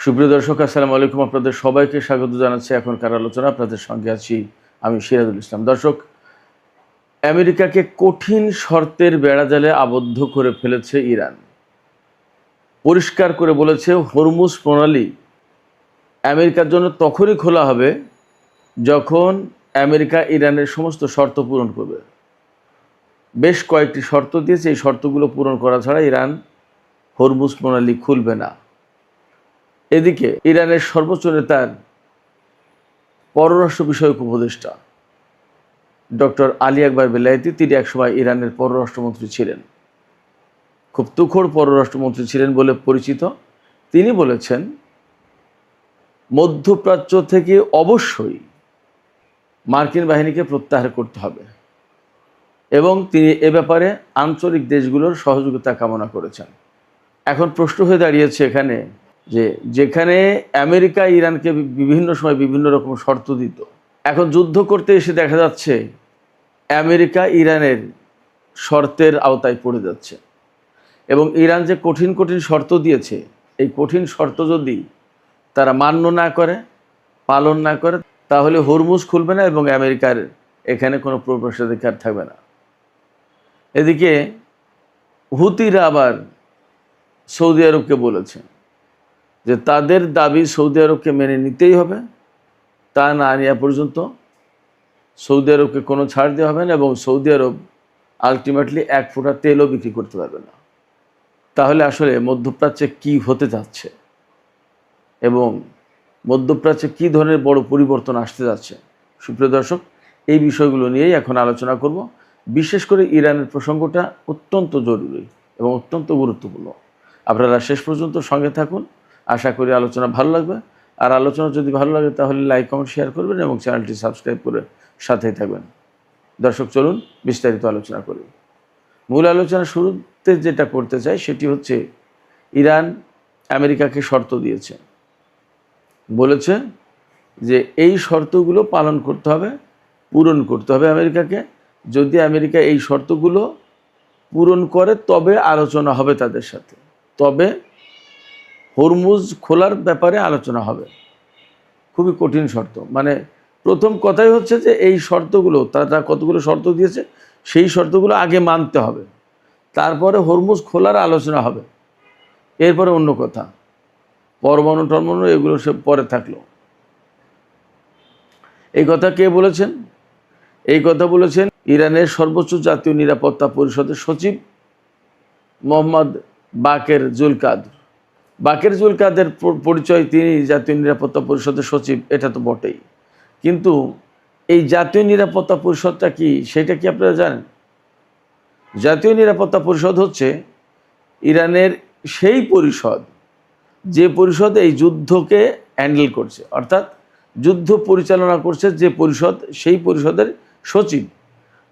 সুপ্রিয় দর্শক, আসসালামু আলাইকুম। আপনাদের সবাইকে স্বাগত জানাচ্ছি এখনকার আলোচনা। আপনাদের সঙ্গে আছি আমি সিরাজুল ইসলাম। দর্শক, আমেরিকাকে কঠিন শর্তের বেড়াজালে আবদ্ধ করে ফেলেছে ইরান। পরিষ্কার করে বলেছে, হরমুজ প্রণালী আমেরিকার জন্য তখনই খোলা হবে যখন আমেরিকা ইরানের সমস্ত শর্ত পূরণ করবে। বেশ কয়েকটি শর্ত দিয়েছে, এই শর্তগুলো পূরণ করা ছাড়া ইরান হরমুজ প্রণালী খুলবে না। এদিকে ইরানের সর্বোচ্চ নেতার পররাষ্ট্র বিষয়ক উপদেষ্টা ডক্টর আলী আকবর বেলায়েতি, তিনি একসময় ইরানের পররাষ্ট্রমন্ত্রী ছিলেন, খুব তুখোড় পররাষ্ট্রমন্ত্রী ছিলেন বলে পরিচিত। তিনি বলেছেন, মধ্যপ্রাচ্য থেকে অবশ্যই মার্কিন বাহিনীকে প্রত্যাহার করতে হবে এবং তিনি এ ব্যাপারে আঞ্চলিক দেশগুলোর সহযোগিতা কামনা করেছেন। এখন প্রশ্ন হয়ে দাঁড়িয়েছে এখানে যে যেখানে আমেরিকা ইরানকে বিভিন্ন সময় বিভিন্ন রকম শর্ত দিত, এখন যুদ্ধ করতে এসে দেখা যাচ্ছে আমেরিকা ইরানের শর্তের আওতায় পড়ে যাচ্ছে এবং ইরান যে কঠিন কঠিন শর্ত দিয়েছে, এই কঠিন শর্ত যদি তারা মান্য না করে, পালন না করে, তাহলে হরমুজ খুলবে না এবং আমেরিকার এখানে কোনো প্রবেশাধিকার থাকবে না। এদিকে হুতিরা আবার সৌদি আরবকে বলেছে যে তাদের দাবি সৌদি আরবকে মেনে নিতেই হবে, তা না নেওয়া পর্যন্ত সৌদি আরবকে কোনো ছাড় দেওয়া হবে না এবং সৌদি আরব আলটিমেটলি এক ফোঁটা তেলও বিক্রি করতে পারবে না। তাহলে আসলে মধ্যপ্রাচ্যে কি হতে যাচ্ছে এবং মধ্যপ্রাচ্যে কী ধরনের বড় পরিবর্তন আসতে যাচ্ছে, সুপ্রিয় দর্শক, এই বিষয়গুলো নিয়েই এখন আলোচনা করব। বিশেষ করে ইরানের প্রসঙ্গটা অত্যন্ত জরুরি এবং অত্যন্ত গুরুত্বপূর্ণ। আপনারা শেষ পর্যন্ত সঙ্গে থাকুন, আশা করি আলোচনা ভালো লাগবে। আর আলোচনা যদি ভালো লাগে তাহলে লাইক, কমেন্ট, শেয়ার করবেন এবং চ্যানেলটি সাবস্ক্রাইব করে সাথেই থাকবেন। দর্শক, চলুন বিস্তারিত আলোচনা করি। মূল আলোচনা শুরুতে যেটা করতে চাই সেটি হচ্ছে, ইরান আমেরিকাকে শর্ত দিয়েছে, বলেছে যে এই শর্তগুলো পালন করতে হবে, পূরণ করতে হবে আমেরিকাকে। যদি আমেরিকা এই শর্তগুলো পূরণ করে তবে আলোচনা হবে তাদের সাথে, তবে হরমুজ খোলার ব্যাপারে আলোচনা হবে। খুবই কঠিন শর্ত, মানে প্রথম কথাই হচ্ছে যে এই শর্তগুলো, তারা কতগুলো শর্ত দিয়েছে, সেই শর্তগুলো আগে মানতে হবে, তারপরে হরমুজ খোলার আলোচনা হবে। এরপরে অন্য কথা, পরমাণু টরমাণু এগুলো সব পরে থাকলো। এই কথা কে বলেছেন? এই কথা বলেছেন ইরানের সর্বোচ্চ জাতীয় নিরাপত্তা পরিষদের সচিব মোহাম্মদ বাকের জুলকাদের। বাকের জুলকাদের পরিচয়, তিনি জাতীয় নিরাপত্তা পরিষদের সচিব, এটা তো বটেই, কিন্তু এই জাতীয় নিরাপত্তা পরিষদটা কি, সেটা কি আপনারা জানেন? জাতীয় নিরাপত্তা পরিষদ হচ্ছে ইরানের সেই পরিষদ যে পরিষদ এই যুদ্ধকে হ্যান্ডেল করছে, অর্থাৎ যুদ্ধ পরিচালনা করছে যে পরিষদ, সেই পরিষদের সচিব।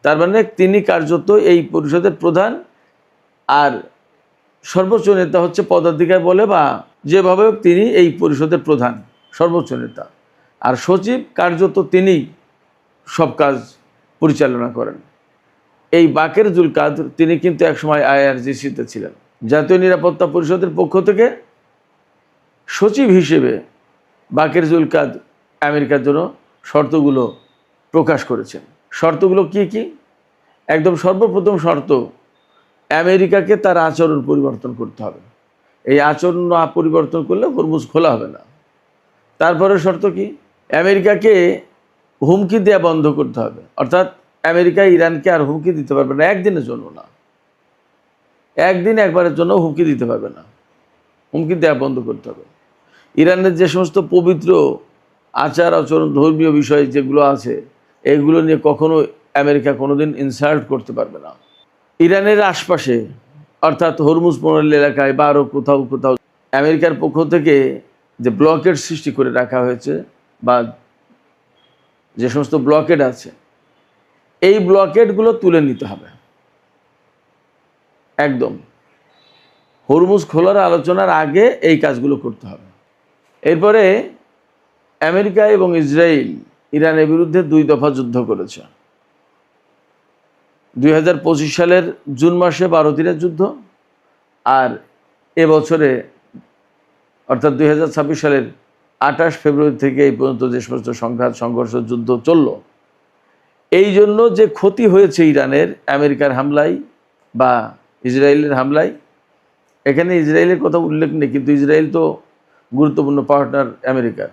তার মানে তিনি কার্যত এই পরিষদের প্রধান, আর সর্বোচ্চ নেতা হচ্ছে পদাধিকার বলে বা যেভাবে তিনি এই পরিষদের প্রধান, সর্বোচ্চ নেতা। আর সচিব কার্যত তিনি সব কাজ পরিচালনা করেন। এই বাকের জুলকাদের, তিনি কিন্তু একসময় IRGC-তে ছিলেন। জাতীয় নিরাপত্তা পরিষদের পক্ষ থেকে সচিব হিসেবে বাকের জুলকাদ আমেরিকার জন্য শর্তগুলো প্রকাশ করেছেন। শর্তগুলো কি কি? একদম সর্বপ্রথম শর্ত, আমেরিকাকে তার আচরণ পরিবর্তন করতে হবে। এই আচরণ না পরিবর্তন করলে হরমুজ খোলা হবে না। তারপরে শর্ত কি? আমেরিকাকে হুমকি দেওয়া বন্ধ করতে হবে, অর্থাৎ আমেরিকা ইরানকে আর হুমকি দিতে পারবে না, একদিনের জন্য না, একদিন একবারের জন্য হুমকি দিতে পারবে না, হুমকি দেওয়া বন্ধ করতে হবে। ইরানের যে সমস্ত পবিত্র আচার আচরণ, ধর্মীয় বিষয় যেগুলো আছে, এগুলো নিয়ে কখনো আমেরিকা কোনোদিন ইনসাল্ট করতে পারবে না। ইরানের আশপাশে, অর্থাৎ হরমুজ প্রণালী এলাকায় বা আরও কোথাও কোথাও আমেরিকার পক্ষ থেকে যে ব্লকেড সৃষ্টি করে রাখা হয়েছে বা যে সমস্ত ব্লকেড আছে, এই ব্লকেডগুলো তুলে নিতে হবে। একদম হরমুজ খোলার আলোচনার আগে এই কাজগুলো করতে হবে। এরপরে আমেরিকা এবং ইসরায়েল ইরানের বিরুদ্ধে 2 দফা যুদ্ধ করেছে। 2025 সালের জুন মাসে 12 দিনের যুদ্ধ, আর এবছরে অর্থাৎ 2026 সালের 28 ফেব্রুয়ারি থেকে এই পর্যন্ত যে সমস্ত সংঘাত সংঘর্ষ যুদ্ধ চলল, এই জন্য যে ক্ষতি হয়েছে ইরানের আমেরিকার হামলায় বা ইসরায়েলের হামলায়, এখানে ইসরায়েলের কথা উল্লেখ নেই, কিন্তু ইসরায়েল তো গুরুত্বপূর্ণ পার্টনার আমেরিকার।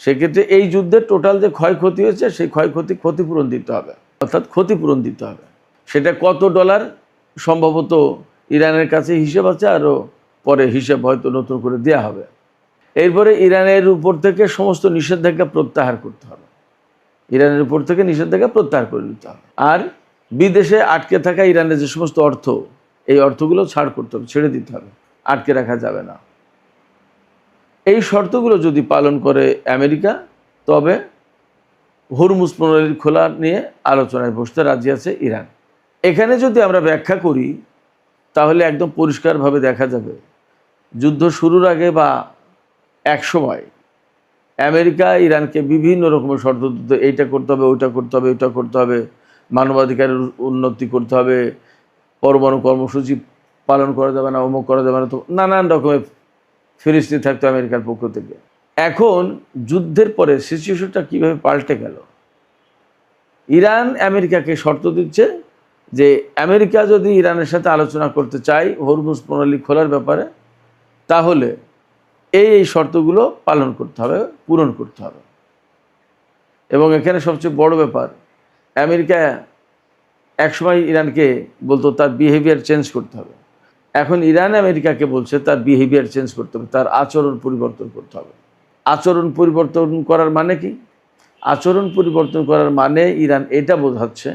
সেক্ষেত্রে এই যুদ্ধের টোটাল যে ক্ষয়ক্ষতি হয়েছে সেই ক্ষতিপূরণ দিতে হবে, অর্থাৎ ক্ষতিপূরণ দিতে হবে। সেটা কত ডলার সম্ভবত ইরানের কাছে হিসেব আছে, আরও পরে হিসেব হয়তো নতুন করে দেওয়া হবে। এরপরে ইরানের উপর থেকে সমস্ত নিষেধাজ্ঞা প্রত্যাহার করতে হবে, ইরানের উপর থেকে নিষেধাজ্ঞা প্রত্যাহার করে নিতে হবে। আর বিদেশে আটকে থাকা ইরানের যে সমস্ত অর্থ, এই অর্থগুলো ছাড় করতে হবে, ছেড়ে দিতে হবে, আটকে রাখা যাবে না। এই শর্তগুলো যদি পালন করে আমেরিকা, তবে হরমুজ প্রণালীর খোলা নিয়ে আলোচনায় বসতে রাজি আছে ইরান। এখানে যদি আমরা ব্যাখ্যা করি তাহলে একদম পরিষ্কারভাবে দেখা যাবে, যুদ্ধ শুরুর আগে বা এক সময় আমেরিকা ইরানকে বিভিন্ন রকমের শর্ত দিত, এইটা করতে হবে, ওইটা করতে হবে, ওইটা করতে হবে, মানবাধিকারের উন্নতি করতে হবে, পরমাণু কর্মসূচি পালন করা যাবে না, অমুক করা যাবে না, তো নানান রকমের ফিরিস্তি থাকতো আমেরিকার পক্ষ থেকে। এখন যুদ্ধের পরে সিচুয়েশনটা কীভাবে পাল্টে গেল, ইরান আমেরিকাকে শর্ত দিচ্ছে যে আমেরিকা যদি ইরানের সাথে আলোচনা করতে চায় হরমুজ প্রণালী খোলার ব্যাপারে, তাহলে এই শর্তগুলো পালন করতে হবে, পূরণ করতে হবে। এবং এখানে সবচেয়ে বড় ব্যাপার, আমেরিকা একসময় ইরানকে বলতো তার বিহেভিয়ার চেঞ্জ করতে হবে, এখন ইরান আমেরিকাকে বলছে তার বিহেভিয়ার চেঞ্জ করতে হবে, তার আচরণ পরিবর্তন করতে হবে। আচরণ পরিবর্তন করার মানে কি? আচরণ পরিবর্তন করার মানে ইরান এটা বোঝাচ্ছে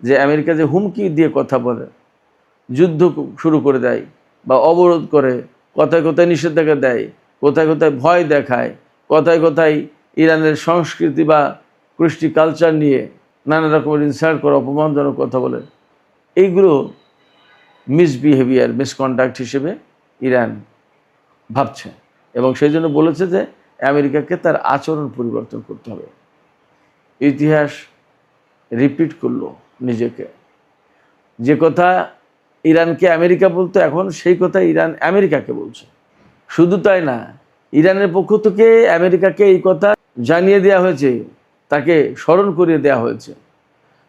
যে আমেরিকা যে হুমকি দিয়ে কথা বলে, যুদ্ধ শুরু করে দেয় বা অবরোধ করে, কথায় কথায় নিষেধাজ্ঞা দেয়, কোথায় কোথায় ভয় দেখায়, কোথায় কোথায় ইরানের সংস্কৃতি বা কৃষ্টি কালচার নিয়ে নানা রকমের ইনসাল্ট করে অপমানজনক কথা বলে, এইগুলো মিসবিহেভিয়ার, মিসকন্ডাক্ট হিসেবে ইরান ভাবছে। এবং সেই জন্য বলেছে যে আমেরিকাকে তার আচরণ পরিবর্তন করতে হবে। ইতিহাস রিপিট করলো নিজেকে, যে কথা ইরানকে আমেরিকা বলতো, এখন সেই কথা ইরান আমেরিকাকে বলছে। শুধু তাই না, ইরানের পক্ষ থেকে আমেরিকাকে এই কথা জানিয়ে দেওয়া হয়েছে, তাকে স্মরণ করিয়ে দেওয়া হয়েছে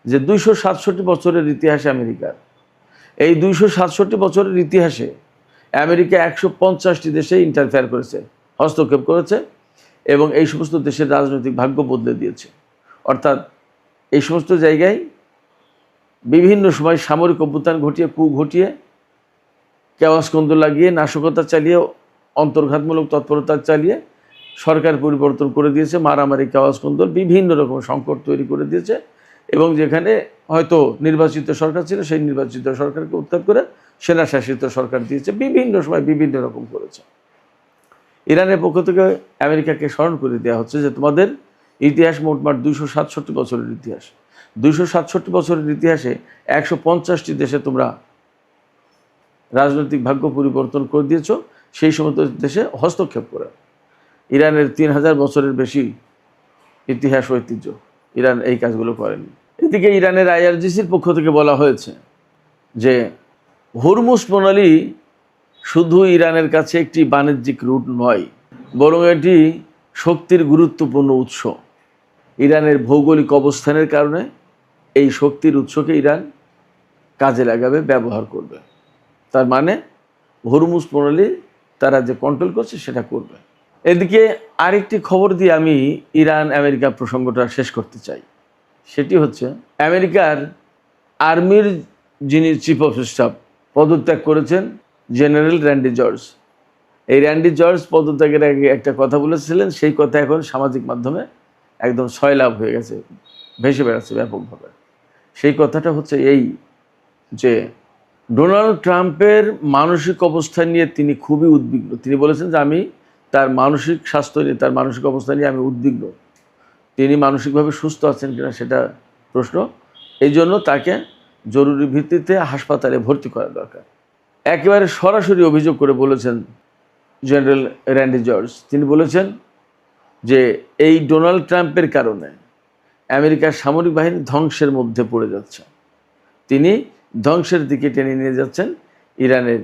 যে 267 বছরের ইতিহাসে আমেরিকার, এই 267 বছরের ইতিহাসে আমেরিকা 150টি দেশে ইন্টারফেয়ার করেছে, হস্তক্ষেপ করেছে, এবং এই সমস্ত দেশের রাজনৈতিক ভাগ্য বদলে দিয়েছে। অর্থাৎ এই সমস্ত জায়গায় বিভিন্ন সময় সামরিক অভ্যুত্থান ঘটিয়ে, কূ ঘটিয়ে, কেওয়াসকন্দ লাগিয়ে, নাশকতা চালিয়ে, অন্তর্ঘাতমূলক তৎপরতা চালিয়ে সরকার পরিবর্তন করে দিয়েছে, মারামারি, কেওয়াসকন্দল, বিভিন্ন রকম সংকট তৈরি করে দিয়েছে। এবং যেখানে হয়তো নির্বাচিত সরকার ছিল, সেই নির্বাচিত সরকারকে উৎখাত করে সেনা শাসিত সরকার দিয়েছে, বিভিন্ন সময় বিভিন্ন রকম করেছে। ইরানের পক্ষ থেকে আমেরিকাকে স্মরণ করে দেওয়া হচ্ছে যে তোমাদের ইতিহাস মোটমাট 267 বছরের ইতিহাস, 267 বছরের ইতিহাসে 150টি দেশে তোমরা রাজনৈতিক ভাগ্য পরিবর্তন করে দিয়েছ, সেই সমস্ত দেশে হস্তক্ষেপ করে। ইরানের 3000 বছরের বেশি ইতিহাস ঐতিহ্য, ইরান এই কাজগুলো করেনি। এদিকে ইরানের আইআরজিসির পক্ষ থেকে বলা হয়েছে যে হরমুজ প্রণালী শুধু ইরানের কাছে একটি বাণিজ্যিক রুট নয়, বরং এটি শক্তির গুরুত্বপূর্ণ উৎস। ইরানের ভৌগোলিক অবস্থানের কারণে এই শক্তির উৎসকে ইরান কাজে লাগাবে, ব্যবহার করবে। তার মানে হরমুজ প্রণালী তারা যে কন্ট্রোল করছে সেটা করবে। এদিকে আরেকটি খবর দিয়ে আমি ইরান আমেরিকা প্রসঙ্গটা শেষ করতে চাই। সেটি হচ্ছে আমেরিকার আর্মির যিনি চিফ অফ স্টাফ পদত্যাগ করেছেন, জেনারেল র্যান্ডি জর্জ। এই র্যান্ডি জর্জ পদত্যাগের আগে একটা কথা বলেছিলেন, সেই কথা এখন সামাজিক মাধ্যমে একদম ছয়লাভ হয়ে গেছে, ভেসে বেড়াচ্ছে ব্যাপকভাবে। সেই কথাটা হচ্ছে এই যে ডোনাল্ড ট্রাম্পের মানসিক অবস্থা নিয়ে তিনি খুবই উদ্বিগ্ন। তিনি বলেছেন যে আমি তার মানসিক স্বাস্থ্য নিয়ে, তার মানসিক অবস্থা নিয়ে আমি উদ্বিগ্ন। তিনি মানসিকভাবে সুস্থ আছেন কিনা সেটা প্রশ্ন। এই জন্য তাকে জরুরি ভিত্তিতে হাসপাতালে ভর্তি করা দরকার। একেবারে সরাসরি অভিযোগ করে বলেছেন জেনারেল র্যান্ডি জর্জ। তিনি বলেছেন যে এই ডোনাল্ড ট্রাম্পের কারণে আমেরিকার সামরিক বাহিনী ধ্বংসের মধ্যে পড়ে যাচ্ছে। তিনি ধ্বংসের দিকে টেনে নিয়ে যাচ্ছেন ইরানের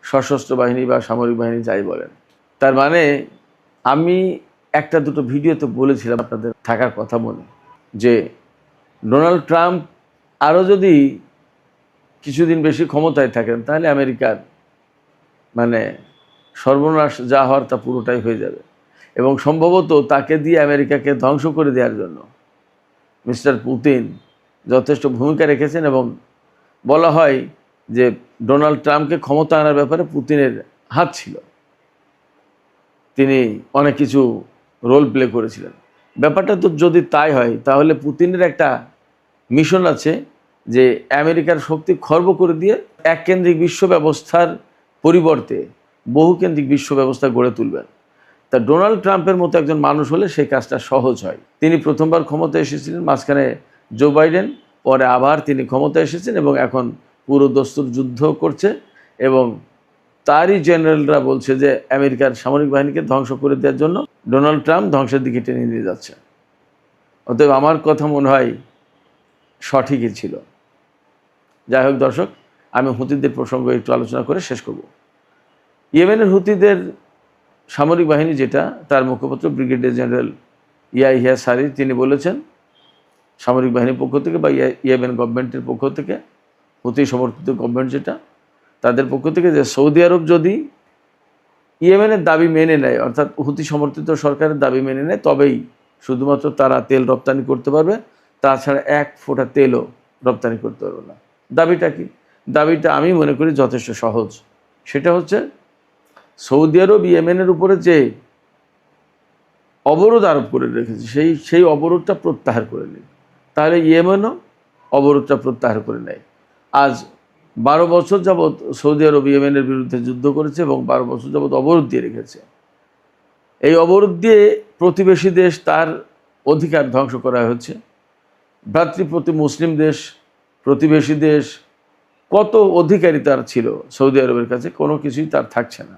সশস্ত্র বাহিনী বা সামরিক বাহিনী, যাই বলেন। তার মানে আমি একটা দুটো ভিডিওতে বলেছিলাম আপনাদের থাকার কথা মনে, যে ডোনাল্ড ট্রাম্প আরও যদি কিছুদিন বেশি ক্ষমতায় থাকেন তাহলে আমেরিকার মানে সর্বনাশ যা হওয়ার তা পুরোটাই হয়ে যাবে, এবং সম্ভবত তাকে দিয়ে আমেরিকাকে ধ্বংস করে দেওয়ার জন্য মিস্টার পুতিন যথেষ্ট ভূমিকা রেখেছেন। এবং বলা হয় যে ডোনাল্ড ট্রাম্পকে ক্ষমতা আনার ব্যাপারে পুতিনের হাত ছিল, তিনি অনেক কিছু রোল প্লে করেছিলেন। ব্যাপারটা তো যদি তাই হয় তাহলে পুতিনের একটা মিশন আছে যে আমেরিকার শক্তি খর্ব করে দিয়ে এককেন্দ্রিক বিশ্ব ব্যবস্থার পরিবর্তে বহুকেন্দ্রিক বিশ্ব ব্যবস্থা গড়ে তুলবেন। তা ডোনাল্ড ট্রাম্পের মতো একজন মানুষ হলে সেই কাজটা সহজ হয়। তিনি প্রথমবার ক্ষমতায় এসেছিলেন, মাঝখানে জো বাইডেন, পরে আবার তিনি ক্ষমতায় এসেছেন এবং এখন পুরো দস্তুর যুদ্ধ করছে, এবং তারই জেনারেলরা বলছে যে আমেরিকার সামরিক বাহিনীকে ধ্বংস করে দেওয়ার জন্য ডোনাল্ড ট্রাম্প ধ্বংসের দিকে টেনে নিয়ে যাচ্ছে। অতএব আমার কথা মনে হয় সঠিকই ছিল। যাই হোক দর্শক, আমি হুতিদের প্রসঙ্গ একটু আলোচনা করে শেষ করব। ইয়েমেনের হুতিদের সামরিক বাহিনী যেটা, তার মুখপাত্র ব্রিগেডিয়ার জেনারেল ইয়াহিয়া সারি তিনি বলেছেন সামরিক বাহিনীর পক্ষ থেকে বা ইয়েমেন গভর্নমেন্টের পক্ষ থেকে, হুতি সমর্থিত গভর্নমেন্ট যেটা, তাদের পক্ষ থেকে, যে সৌদি আরব যদি ইয়েমেনের দাবি মেনে নেয়, অর্থাৎ হুতি সমর্থিত সরকারের দাবি মেনে নেয়, তবেই শুধুমাত্র তারা তেল রপ্তানি করতে পারবে, তাছাড়া এক ফোঁটা তেলও রপ্তানি করতে পারবে না। দাবিটা কি? দাবিটা আমি মনে করি যথেষ্ট সহজ। সেটা হচ্ছে সৌদি আরব ইয়েমেনের উপরে যে অবরোধ আরোপ করে রেখেছে সেই অবরোধটা প্রত্যাহার করে নেয়, তাহলে ইয়েমেনও অবরোধটা প্রত্যাহার করে নেয়। আজ 12 বছর যাবৎ সৌদি আরব ইয়েমেনের বিরুদ্ধে যুদ্ধ করেছে এবং 12 বছর যাবৎ অবরোধ দিয়ে রেখেছে। এই অবরোধ দিয়ে প্রতিবেশী দেশ তার অধিকার ধ্বংস করা হচ্ছে। ভ্রাতৃপ্রতি মুসলিম দেশ, প্রতিবেশী দেশ, কত অধিকারী তার ছিল সৌদি আরবের কাছে, কোনো কিছুই তার থাকছে না।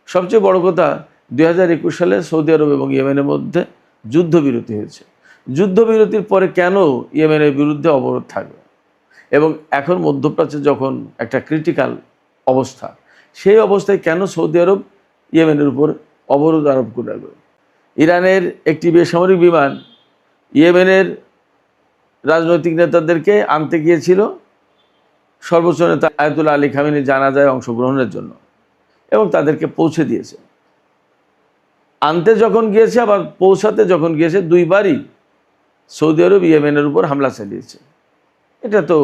সবচেয়ে বড় কথা, 2021 সালে সৌদি আরব এবং ইয়েমেনের মধ্যে যুদ্ধবিরতি হয়েছে। যুদ্ধবিরতির পরে কেন ইয়েমেনের বিরুদ্ধে অবরোধ থাকবে? এবং এখন মধ্যপ্রাচ্যে যখন একটা ক্রিটিক্যাল অবস্থা, সেই অবস্থায় কেন সৌদি আরব ইয়েমেনের উপর অবরোধ আরোপ করে রাখবে? ইরানের একটি বেসামরিক বিমান ইয়েমেনের রাজনৈতিক নেতাদেরকে আনতে গিয়েছিল সর্বোচ্চ নেতা আয়াতুল্লাহ আলী খামেনির জানাজায় অংশগ্রহণের জন্য, এবং তাদেরকে পৌঁছে দিয়েছে। আনতে যখন গিয়েছে আবার পৌঁছাতে যখন গিয়েছে, দুইবারই সৌদি আরব ইয়েমেনের উপর হামলা চালিয়েছে। এটা তো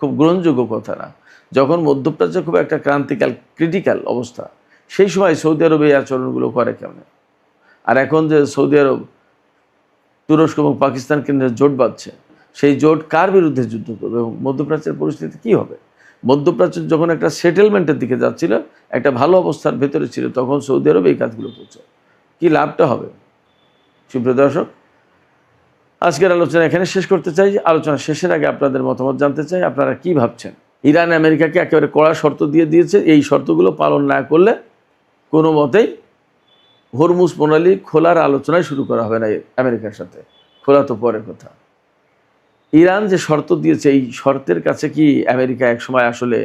খুব গ্রহণযোগ্য কথা না। যখন মধ্যপ্রাচ্যে খুব একটা ক্রিটিক্যাল অবস্থা, সেই সময় সৌদি আরব এই আচরণগুলো করে কেমন? আর এখন যে সৌদি আরব তুরস্ক এবং পাকিস্তানকে নিয়ে জোট বাঁধছে, সেই জোট কার বিরুদ্ধে যুদ্ধ করবে এবং মধ্যপ্রাচ্যের পরিস্থিতি কী হবে? মধ্যপ্রাচ্য যখন একটা সেটেলমেন্টের দিকে যাচ্ছিল, একটা ভালো অবস্থার ভেতরে ছিল, তখন সৌদি আরব এই কাজগুলো করছে। কী লাভটা হবে? সুপ্রিয় দর্শক, আজকের আলোচনা এখানে শেষ করতে চাই। আলোচনা শেষের আগে আপনাদের মতামত জানতে চাই, আপনারা কি ভাবছেন? ইরান আমেরিকাকে একেবারে কড়া শর্ত দিয়ে দিয়েছে, এই শর্তগুলো পালন না করলে কোনো মতেই হরমুজ প্রণালী খোলার আলোচনায় শুরু করা হবে না আমেরিকার সাথে। খোলা তো পরের কথা। ইরান যে শর্ত দিয়েছে, এই শর্তের কাছে কি আমেরিকা একসময় আসলে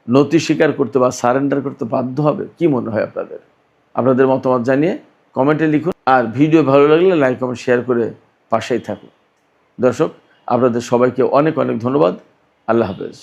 নতি স্বীকার করতে বা সারেন্ডার করতে বাধ্য হবে? কি মনে হয় আপনাদের? আপনাদের মতামত জানিয়ে কমেন্টে লিখুন, আর ভিডিও ভালো লাগলে লাইক কমেন্ট শেয়ার করে পাশেই থাকুন। দর্শক, আপনাদের সবাইকে অনেক অনেক ধন্যবাদ। আল্লাহ হাফেজ।